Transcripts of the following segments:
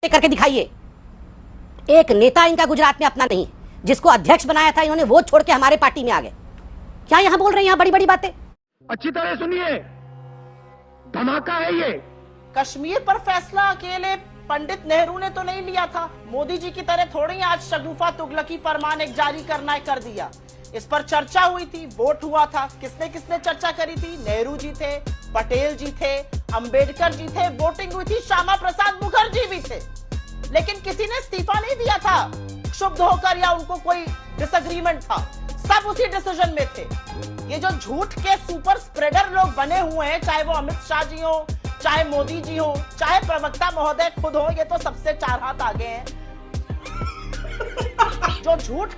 करके दिखाइए। एक नेता इनका गुजरात में अपना नहीं, जिसको अध्यक्ष बनाया था इन्होंने वो छोड़ के हमारे पार्टी में आ गए। क्या यहां बोल रहे हैं यहां बड़ी बड़ी बातें? अच्छी तरह सुनिए, धमाका है ये। कश्मीर पर फैसला अकेले पंडित नेहरू ने तो नहीं लिया था। मोदी जी की तरह थोड़ी आज शगुफा तुगलकी फरमान एक जारी करना है कर दिया। इस पर चर्चा हुई थी, वोट हुआ था। किसने किसने चर्चा करी थी? नेहरू जी थे, पटेल जी थे, अंबेडकर जी थे, वोटिंग हुई थी, श्यामा प्रसाद मुखर्जी भी थे। लेकिन किसी ने इस्तीफा नहीं दिया था क्षुब्ध होकर या उनको कोई डिसएग्रीमेंट था। सब उसी डिसीजन में थे। ये जो झूठ के सुपर स्प्रेडर लोग बने हुए हैं, चाहे वो अमित शाह जी हो, चाहे मोदी जी हो, चाहे प्रवक्ता महोदय खुद हो, ये तो सबसे चार हाथ आगे हैं। जो झूठ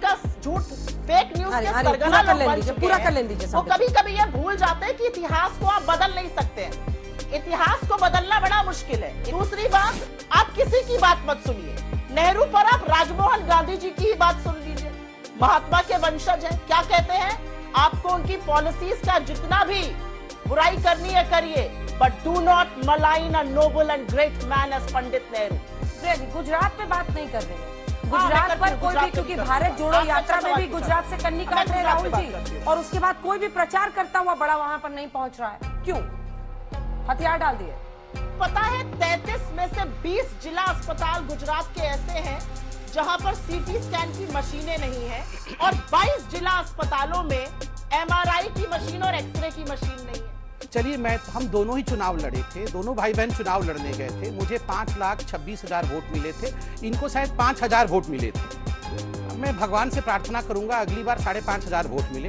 फेक न्यूज के सरगना लोग बन चुके हैं, वो कभी कभी ये भूल जाते हैं कि इतिहास को आप बदल नहीं सकते हैं। इतिहास को बदलना बड़ा मुश्किल है। दूसरी बात, आप किसी की बात मत सुनिए। नेहरू पर आप राजमोहन गांधी जी की ही बात सुन लीजिए। महात्मा के वंशज हैं, क्या कहते हैं? आपको उनकी पॉलिसीज का जितना भी बुराई करनी है करिए, but do not malign a noble and great man as Pandit Nehru. Gujarat में बात नहीं कर रहे हैं। गुजरात पर कोई भी, क्योंकि भारत जोड़ो यात्रा में भी गुजरात से कन्नी काट रहे राहुल जी, और उसके बाद कोई भी प्रचार करता हुआ बड़ा वहां पर नहीं पहुंच रहा है। क्यों? हथियार डाल दिए। पता है 33 में से 20 जिला अस्पताल गुजरात के ऐसे हैं जहां पर सीटी स्कैन की मशीनें नहीं है, और 22 जिला अस्पतालों में एमआरआई की मशीन और एक्सरे की मशीन नहीं है। चलिए, हम दोनों ही चुनाव लड़े थे, दोनों भाई बहन चुनाव लड़ने गए थे। मुझे 5,26,000 वोट मिले थे, इनको शायद 5,000 वोट मिले थे। मैं भगवान से प्रार्थना करूंगा अगली बार 5,500 वोट मिले,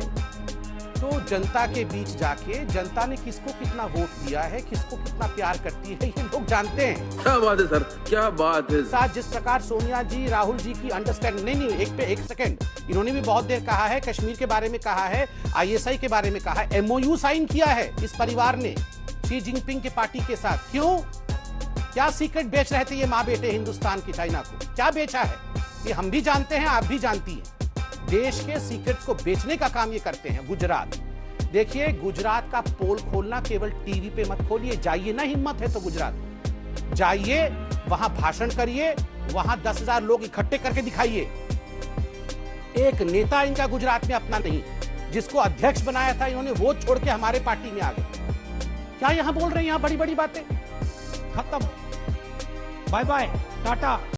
तो जनता के बीच जाके जनता ने किसको कितना वोट दिया है, किसको कितना प्यार करती है, ये लोग जानते हैं। क्या बात है सर, क्या बात है। साथ जिस प्रकार सोनिया जी, राहुल जी की अंडरस्टैंडिंग नहीं, एक सेकंड, इन्होंने भी बहुत देर कहा है, कश्मीर के बारे में कहा है, ISI के बारे में कहा है, MOU साइन किया है इस परिवार ने शी जिनपिंग के पार्टी के साथ। क्यों? क्या सीक्रेट बेच रहे थे ये माँ बेटे हिंदुस्तान की चाइना को? क्या बेचा है ये हम भी जानते हैं, आप भी जानती हैं। देश के सीक्रेट्स को बेचने का काम ये करते हैं। गुजरात देखिए, गुजरात का पोल खोलना केवल टीवी पे मत खोलिए, जाइए ना, हिम्मत है तो गुजरात जाइए, वहां भाषण करिए, वहां 10,000 लोग इकट्ठे करके दिखाइए। एक नेता इनका गुजरात में अपना नहीं, जिसको अध्यक्ष बनाया था इन्होंने वो छोड़ के हमारे पार्टी में आ गए। क्या यहां बोल रहे हैं यहां बड़ी बड़ी बातें? खत्म, बाय बाय, टाटा।